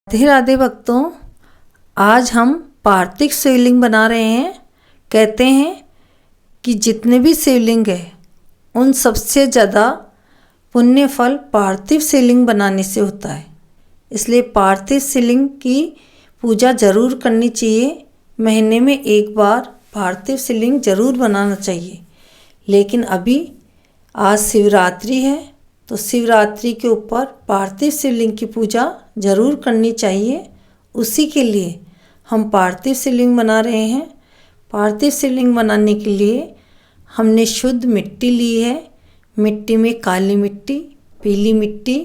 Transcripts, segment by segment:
राधे राधे भक्तों, आज हम पार्थिव शिवलिंग बना रहे हैं। कहते हैं कि जितने भी शिवलिंग है उन सबसे ज़्यादा पुण्य फल पार्थिव शिवलिंग बनाने से होता है। इसलिए पार्थिव शिवलिंग की पूजा ज़रूर करनी चाहिए। महीने में एक बार पार्थिव शिवलिंग ज़रूर बनाना चाहिए। लेकिन अभी आज शिवरात्रि है तो शिवरात्रि के ऊपर पार्थिव शिवलिंग की पूजा ज़रूर करनी चाहिए। उसी के लिए हम पार्थिव शिवलिंग बना रहे हैं। पार्थिव शिवलिंग बनाने के लिए हमने शुद्ध मिट्टी ली है। मिट्टी में काली मिट्टी, पीली मिट्टी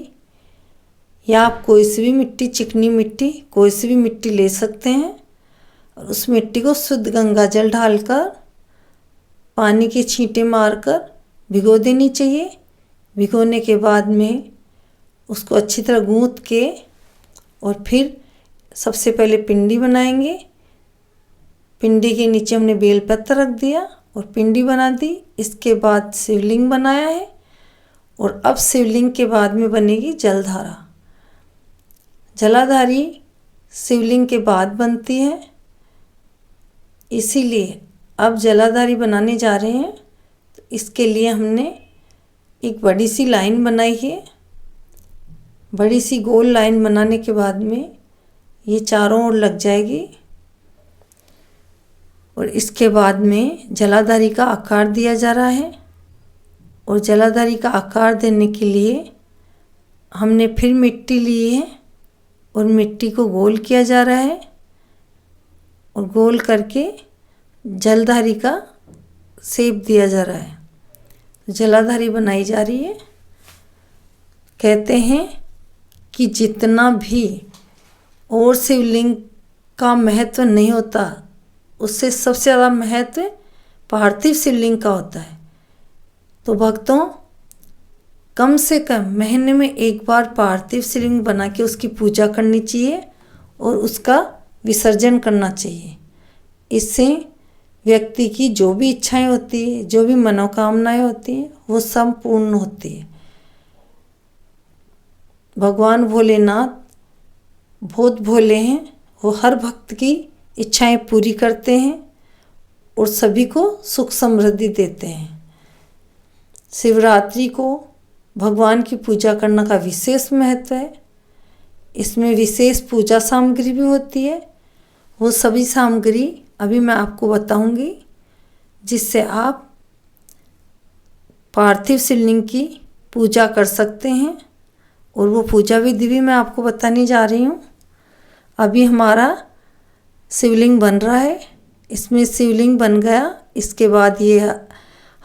या आप कोई सी भी मिट्टी, चिकनी मिट्टी, कोई सी भी मिट्टी ले सकते हैं। और उस मिट्टी को शुद्ध गंगा जल डालकर पानी के छींटे मारकर भिगो देनी चाहिए। भिगोने के बाद में उसको अच्छी तरह गूंथ के और फिर सबसे पहले पिंडी बनाएंगे। पिंडी के नीचे हमने बेलपत्र रख दिया और पिंडी बना दी। इसके बाद शिवलिंग बनाया है और अब शिवलिंग के बाद में बनेगी जलधारा। जलाधारी शिवलिंग के बाद बनती है, इसीलिए अब जलाधारी बनाने जा रहे हैं। तो इसके लिए हमने एक बड़ी सी लाइन बनाई है। बड़ी सी गोल लाइन बनाने के बाद में ये चारों ओर लग जाएगी और इसके बाद में जलाधारी का आकार दिया जा रहा है। और जलाधारी का आकार देने के लिए हमने फिर मिट्टी ली है और मिट्टी को गोल किया जा रहा है और गोल करके जलधारी का शेप दिया जा रहा है। जलाधारी बनाई जा रही है। कहते हैं कि जितना भी और शिवलिंग का महत्व नहीं होता, उससे सबसे ज़्यादा महत्व पार्थिव शिवलिंग का होता है। तो भक्तों, कम से कम महीने में एक बार पार्थिव शिवलिंग बना के उसकी पूजा करनी चाहिए और उसका विसर्जन करना चाहिए। इससे व्यक्ति की जो भी इच्छाएं होती है, जो भी मनोकामनाएं होती हैं, वो सब पूर्ण होती है। भगवान भोलेनाथ बहुत भोले हैं। वो हर भक्त की इच्छाएं पूरी करते हैं और सभी को सुख समृद्धि देते हैं। शिवरात्रि को भगवान की पूजा करने का विशेष महत्व है। इसमें विशेष पूजा सामग्री भी होती है। वो सभी सामग्री अभी मैं आपको बताऊंगी, जिससे आप पार्थिव शिवलिंग की पूजा कर सकते हैं। और वो पूजा विधि भी मैं आपको बताने जा रही हूँ। अभी हमारा शिवलिंग बन रहा है। इसमें शिवलिंग बन गया, इसके बाद ये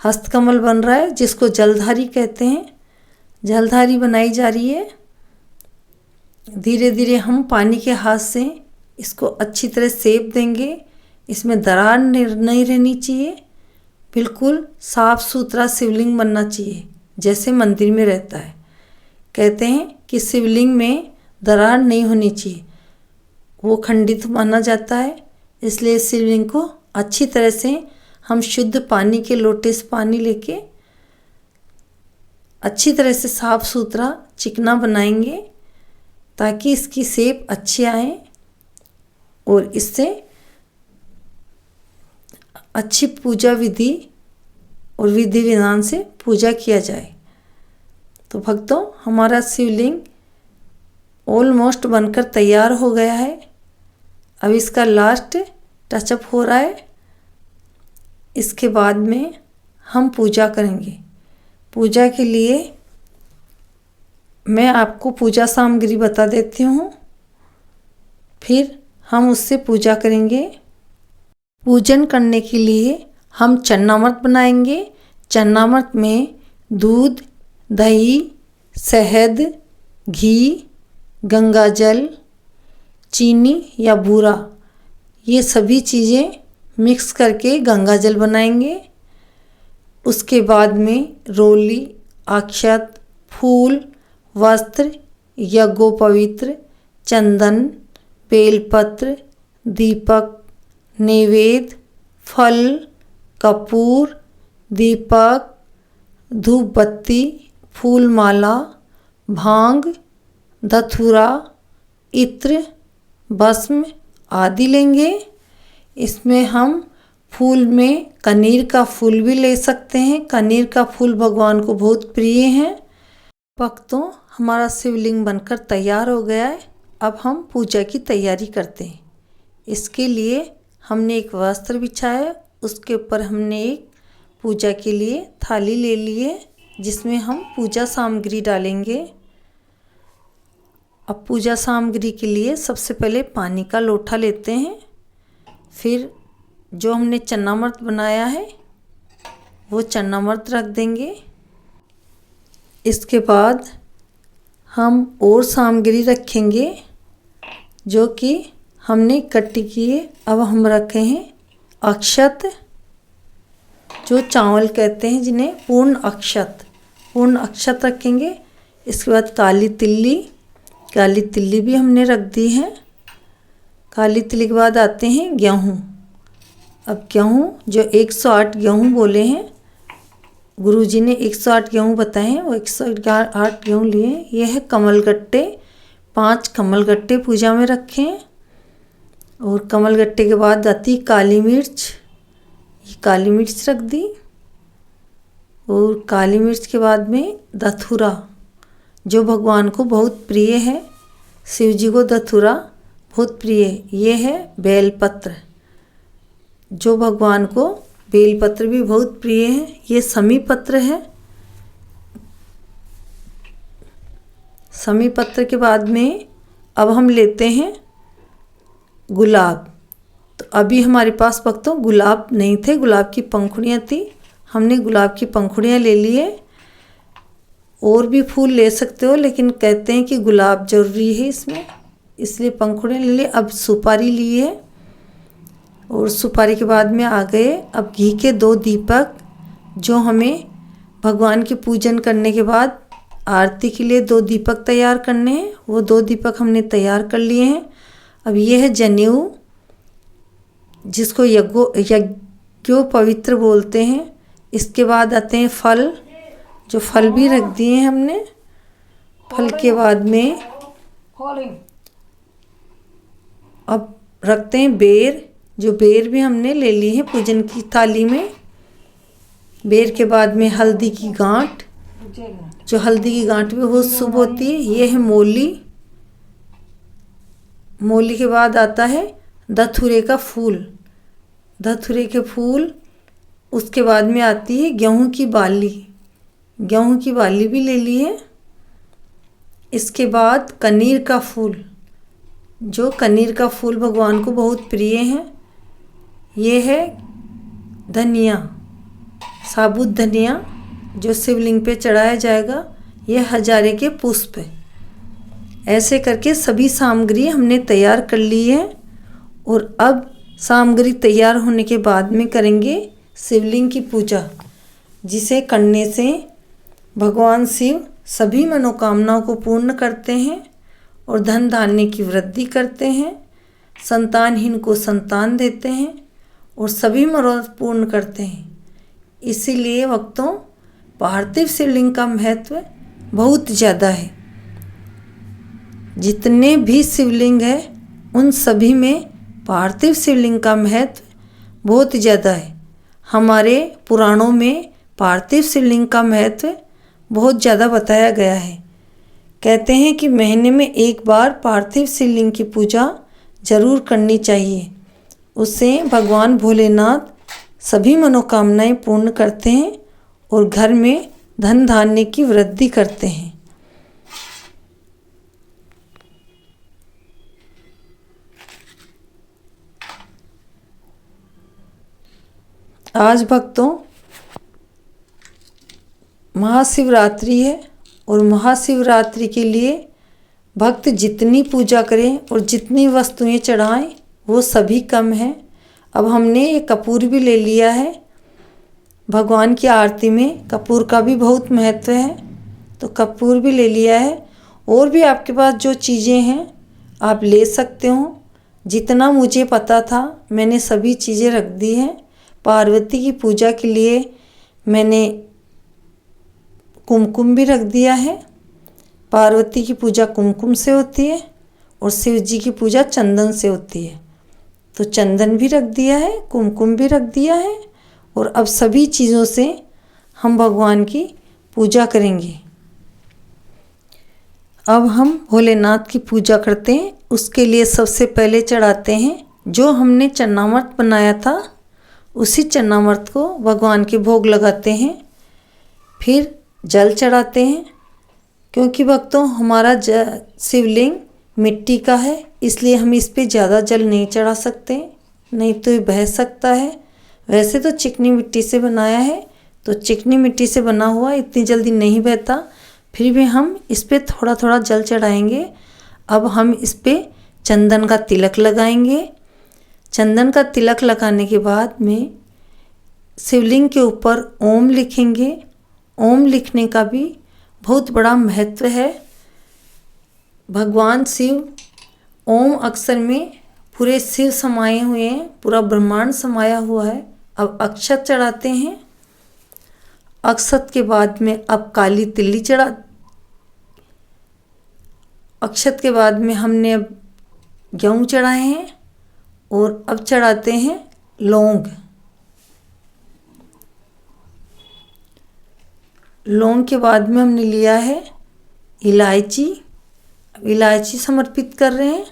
हस्तकमल बन रहा है, जिसको जलधारी कहते हैं। जलधारी बनाई जा रही है। धीरे धीरे हम पानी के हाथ से इसको अच्छी तरह सेक देंगे। इसमें दरार नहीं रहनी चाहिए। बिल्कुल साफ सुथरा शिवलिंग बनना चाहिए, जैसे मंदिर में रहता है। कहते हैं कि शिवलिंग में दरार नहीं होनी चाहिए, वो खंडित माना जाता है। इसलिए शिवलिंग को अच्छी तरह से हम शुद्ध पानी के लोटे से पानी लेके अच्छी तरह से साफ सुथरा चिकना बनाएंगे, ताकि इसकी शेप अच्छी आए और इससे अच्छी पूजा विधि और विधि विधान से पूजा किया जाए। तो भक्तों, हमारा शिवलिंग ऑलमोस्ट बनकर तैयार हो गया है। अब इसका लास्ट टचअप हो रहा है। इसके बाद में हम पूजा करेंगे। पूजा के लिए मैं आपको पूजा सामग्री बता देती हूँ, फिर हम उससे पूजा करेंगे। पूजन करने के लिए हम चन्नामृत बनाएंगे। चन्नामृत में दूध, दही, शहद, घी, गंगाजल, चीनी या बूरा, ये सभी चीज़ें मिक्स करके गंगाजल बनाएंगे। उसके बाद में रोली, अक्षत, फूल, वस्त्र, यज्ञोपवीत्र, चंदन, बेलपत्र, दीपक, नैवेद्य, फल, कपूर, दीपक, धूप बत्ती, फूल माला, भांग, धतूरा, इत्र, भस्म आदि लेंगे। इसमें हम फूल में कनेर का फूल भी ले सकते हैं। कनेर का फूल भगवान को बहुत प्रिय है। भक्तों, हमारा शिवलिंग बनकर तैयार हो गया है। अब हम पूजा की तैयारी करते हैं। इसके लिए हमने एक वस्त्र बिछाया है, उसके ऊपर हमने एक पूजा के लिए थाली ले ली है, जिसमें हम पूजा सामग्री डालेंगे। अब पूजा सामग्री के लिए सबसे पहले पानी का लोटा लेते हैं। फिर जो हमने चन्नामृत बनाया है वो चन्नामृत रख देंगे। इसके बाद हम और सामग्री रखेंगे जो कि हमने इकट्ठी की है। अब हम रखे हैं अक्षत, जो चावल कहते हैं जिन्हें पूर्ण अक्षत रखेंगे। इसके बाद काली तिल्ली भी हमने रख दी है। काली तिल्ली के बाद आते हैं गेहूँ। अब गेहूँ जो 108 गेहूँ बोले हैं, गुरुजी ने 108 गेहूँ बताए हैं, वो 108 गेहूँ लिए। ये है कमलगट्टे, 5 कमलगट्टे पूजा में रखे हैं। और कमलगट्टे के बाद आती काली मिर्च, ये काली मिर्च रख दी। और काली मिर्च के बाद में धतूरा, जो भगवान को बहुत प्रिय है। शिव जी को धतूरा बहुत प्रिय है। ये है बेलपत्र, जो भगवान को बेलपत्र भी बहुत प्रिय है। ये समी पत्र है। समी पत्र के बाद में अब हम लेते हैं गुलाब। तो अभी हमारे पास भक्तों गुलाब नहीं थे, गुलाब की पंखुड़ियाँ थी। हमने गुलाब की पंखुड़ियाँ ले लिए। और भी फूल ले सकते हो, लेकिन कहते हैं कि गुलाब जरूरी है इसमें, इसलिए पंखुड़ियाँ ले लिए। अब सुपारी ली है, और सुपारी के बाद में आ गए अब घी के 2 दीपक, जो हमें भगवान के पूजन करने के बाद आरती के लिए 2 दीपक तैयार करने हैं। वो 2 दीपक हमने तैयार कर लिए हैं। अब ये है जनेऊ, जिसको यज्ञोपवित्र बोलते हैं। इसके बाद आते हैं फल, जो फल भी रख दिए हैं हमने। फल के बाद में अब रखते हैं बेर, जो बेर भी हमने ले ली है पूजन की थाली में। बेर के बाद में हल्दी की गांठ, जो हल्दी की गांठ भी बहुत शुभ होती है। ये है मोली के बाद आता है धतूरे का फूल, धतूरे के फूल। उसके बाद में आती है गेहूं की बाली भी ले ली है। इसके बाद कनेर का फूल, जो कनेर का फूल भगवान को बहुत प्रिय है। ये है धनिया, साबुत धनिया, जो शिवलिंग पे चढ़ाया जाएगा। ये हजारे के पुष्प। ऐसे करके सभी सामग्री हमने तैयार कर ली है। और अब सामग्री तैयार होने के बाद में करेंगे शिवलिंग की पूजा, जिसे करने से भगवान शिव सभी मनोकामनाओं को पूर्ण करते हैं और धन धान्य की वृद्धि करते हैं, संतानहीन को संतान देते हैं और सभी मनोरथ पूर्ण करते हैं। इसीलिए भक्तों, पार्थिव शिवलिंग का महत्व बहुत ज़्यादा है। जितने भी शिवलिंग है उन सभी में पार्थिव शिवलिंग का महत्व बहुत ज़्यादा है। हमारे पुराणों में पार्थिव शिवलिंग का महत्व बहुत ज़्यादा बताया गया है। कहते हैं कि महीने में एक बार पार्थिव शिवलिंग की पूजा जरूर करनी चाहिए। उससे भगवान भोलेनाथ सभी मनोकामनाएं पूर्ण करते हैं और घर में धन धान्य की वृद्धि करते हैं। आज भक्तों महाशिवरात्रि है, और महाशिवरात्रि के लिए भक्त जितनी पूजा करें और जितनी वस्तुएं चढ़ाएं वो सभी कम है। अब हमने ये कपूर भी ले लिया है। भगवान की आरती में कपूर का भी बहुत महत्व है, तो कपूर भी ले लिया है। और भी आपके पास जो चीज़ें हैं आप ले सकते हो। जितना मुझे पता था मैंने सभी चीज़ें रख दी हैं। पार्वती की पूजा के लिए मैंने कुमकुम भी रख दिया है। पार्वती की पूजा कुमकुम से होती है और शिव जी की पूजा चंदन से होती है। तो चंदन भी रख दिया है, कुमकुम भी रख दिया है, और अब सभी चीज़ों से हम भगवान की पूजा करेंगे। अब हम भोलेनाथ की पूजा करते हैं। उसके लिए सबसे पहले चढ़ाते हैं जो हमने चन्नामृत बनाया था, उसी चन्नामृत को भगवान के भोग लगाते हैं। फिर जल चढ़ाते हैं, क्योंकि भक्तों हमारा शिवलिंग मिट्टी का है, इसलिए हम इस पे ज़्यादा जल नहीं चढ़ा सकते, नहीं तो ये बह सकता है। वैसे तो चिकनी मिट्टी से बनाया है, तो चिकनी मिट्टी से बना हुआ इतनी जल्दी नहीं बहता, फिर भी हम इस पे थोड़ा थोड़ा जल चढ़ाएंगे। अब हम इस पे चंदन का तिलक लगाएंगे। चंदन का तिलक लगाने के बाद में शिवलिंग के ऊपर ओम लिखेंगे। ओम लिखने का भी बहुत बड़ा महत्व है। भगवान शिव ओम अक्षर में पूरे शिव समाये हुए हैं, पूरा ब्रह्मांड समाया हुआ है। अब अक्षत चढ़ाते हैं। अक्षत के बाद में अब काली तिल्ली अक्षत के बाद में हमने अब गेहूँ चढ़ाए हैं, और अब चढ़ाते हैं लौंग। लौंग के बाद में हमने लिया है इलायची। इलायची समर्पित कर रहे हैं।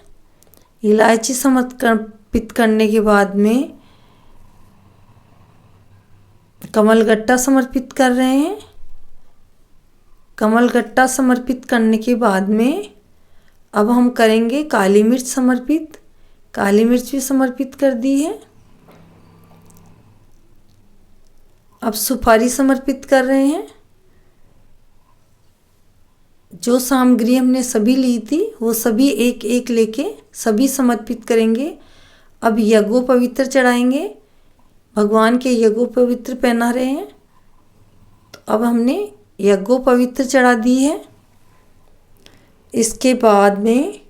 इलायची समर्पित करने के बाद में कमलगट्टा समर्पित कर रहे हैं। कमलगट्टा समर्पित करने के बाद में अब हम करेंगे काली मिर्च समर्पित। काली मिर्च भी समर्पित कर दी है। अब सुपारी समर्पित कर रहे हैं। जो सामग्री हमने सभी ली थी वो सभी एक एक लेके सभी समर्पित करेंगे। अब यज्ञोपवित्र चढ़ाएंगे। भगवान के यज्ञोपवित्र पहना रहे हैं, तो अब हमने यज्ञोपवित्र चढ़ा दी है। इसके बाद में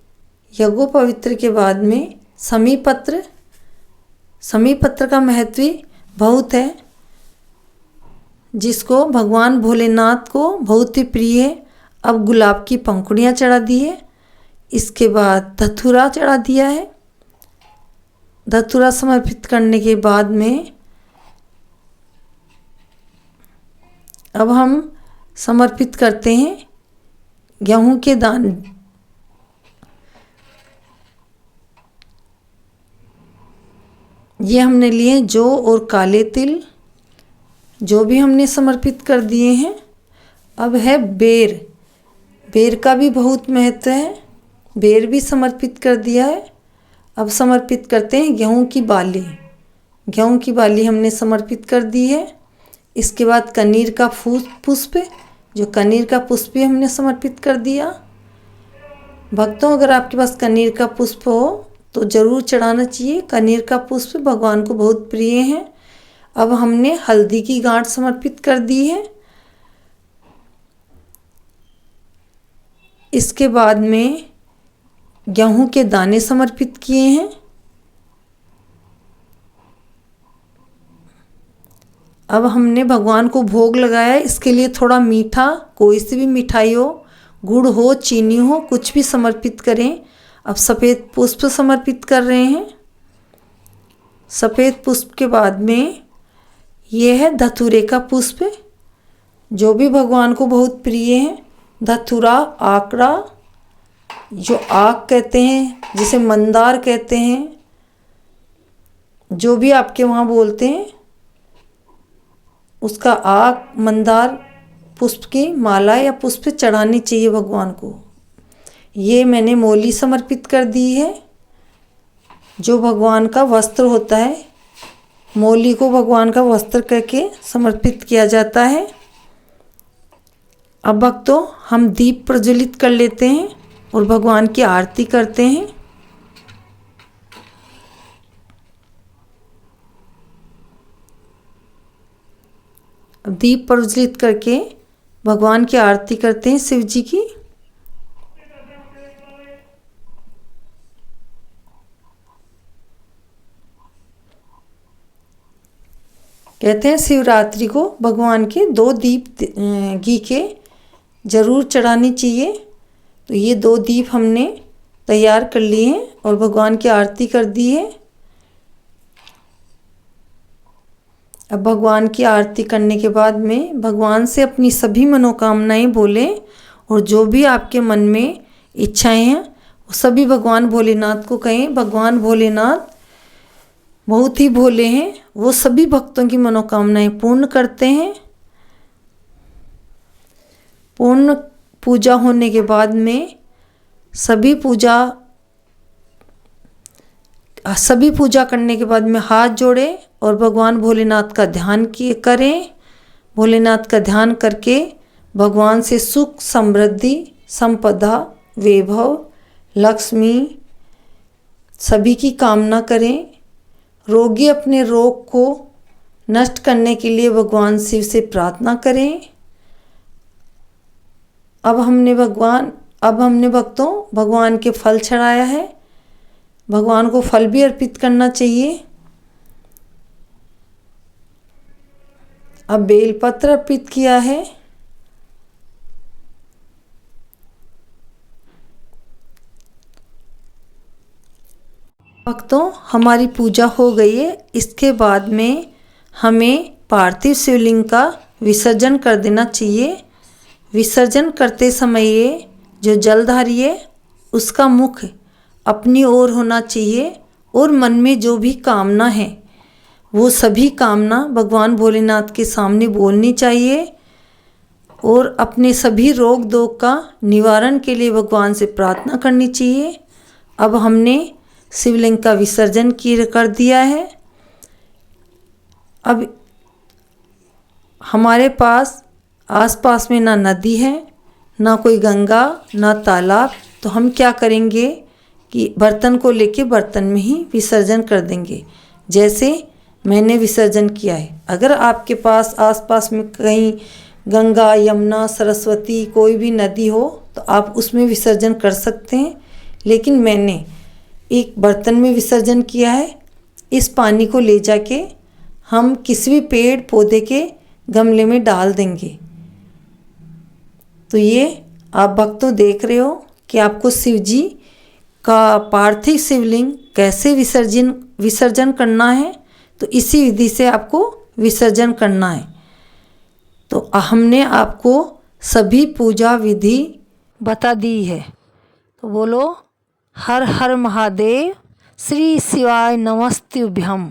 यज्ञोपवित्र के बाद में समीपत्र। समीपत्र का महत्व बहुत है, जिसको भगवान भोलेनाथ को बहुत ही प्रिय है। अब गुलाब की पंखुड़ियाँ चढ़ा दी है। इसके बाद धतूरा चढ़ा दिया है। धतूरा समर्पित करने के बाद में अब हम समर्पित करते हैं गेहूं के दाने। ये हमने लिए जौ और काले तिल, जो भी हमने समर्पित कर दिए हैं। अब है बेर। बेर का भी बहुत महत्व है, बेर भी समर्पित कर दिया है। अब समर्पित करते हैं गेहूं की बाली। गेहूं की बाली हमने समर्पित कर दी है। इसके बाद कनीर का पुष्प, जो कनीर का पुष्प भी हमने समर्पित कर दिया। भक्तों अगर आपके पास कनीर का पुष्प हो तो ज़रूर चढ़ाना चाहिए। कनीर का पुष्प भगवान को बहुत प्रिय है। अब हमने हल्दी की गांठ समर्पित कर दी है। इसके बाद में गेहूं के दाने समर्पित किए हैं। अब हमने भगवान को भोग लगाया। इसके लिए थोड़ा मीठा, कोई सी भी मिठाई हो, गुड़ हो, चीनी हो, कुछ भी समर्पित करें। अब सफ़ेद पुष्प समर्पित कर रहे हैं। सफ़ेद पुष्प के बाद में ये है धतूरे का पुष्प, जो भी भगवान को बहुत प्रिय है। धतूरा, आकड़ा, जो आक कहते हैं, जिसे मंदार कहते हैं, जो भी आपके वहाँ बोलते हैं, उसका आक मंदार पुष्प की माला या पुष्प चढ़ानी चाहिए भगवान को। ये मैंने मोली समर्पित कर दी है, जो भगवान का वस्त्र होता है। मोली को भगवान का वस्त्र करके समर्पित किया जाता है। अब भक्तों हम दीप प्रज्वलित कर लेते हैं और भगवान की आरती करते हैं। अब दीप प्रज्वलित करके भगवान की आरती करते हैं शिव जी की। कहते हैं शिवरात्रि को भगवान के 2 दीप घी के ज़रूर चढ़ानी चाहिए। तो ये 2 दीप हमने तैयार कर लिए हैं और भगवान की आरती कर दी है। अब भगवान की आरती करने के बाद में भगवान से अपनी सभी मनोकामनाएं बोलें और जो भी आपके मन में इच्छाएं हैं वो सभी भगवान भोलेनाथ को कहें। भगवान भोलेनाथ बहुत ही भोले हैं, वो सभी भक्तों की मनोकामनाएं पूर्ण करते हैं। पूर्ण पूजा होने के बाद में सभी पूजा करने के बाद में हाथ जोड़े और भगवान भोलेनाथ का ध्यान करें। भोलेनाथ का ध्यान करके भगवान से सुख, समृद्धि, संपदा, वैभव, लक्ष्मी सभी की कामना करें। रोगी अपने रोग को नष्ट करने के लिए भगवान शिव से प्रार्थना करें। अब हमने भक्तों भगवान के फल चढ़ाया है, भगवान को फल भी अर्पित करना चाहिए। अब बेलपत्र अर्पित किया है। भक्तों हमारी पूजा हो गई है। इसके बाद में हमें पार्थिव शिवलिंग का विसर्जन कर देना चाहिए। विसर्जन करते समय ये जो जलधारी है उसका मुख अपनी ओर होना चाहिए और मन में जो भी कामना है वो सभी कामना भगवान भोलेनाथ के सामने बोलनी चाहिए और अपने सभी रोग दोग का निवारण के लिए भगवान से प्रार्थना करनी चाहिए। अब हमने शिवलिंग का विसर्जन कर दिया है। अब हमारे पास आसपास में ना नदी है, ना कोई गंगा, ना तालाब, तो हम क्या करेंगे कि बर्तन को लेके बर्तन में ही विसर्जन कर देंगे, जैसे मैंने विसर्जन किया है। अगर आपके पास आसपास में कहीं गंगा, यमुना, सरस्वती कोई भी नदी हो तो आप उसमें विसर्जन कर सकते हैं, लेकिन मैंने एक बर्तन में विसर्जन किया है। इस पानी को ले जाके हम किसी भी पेड़ पौधे के गमले में डाल देंगे। तो ये आप भक्तों देख रहे हो कि आपको शिव जी का पार्थिव शिवलिंग कैसे विसर्जन करना है, तो इसी विधि से आपको विसर्जन करना है। तो हमने आपको सभी पूजा विधि बता दी है। तो बोलो हर हर महादेव, श्री शिवाय नमस्तुभ्यम।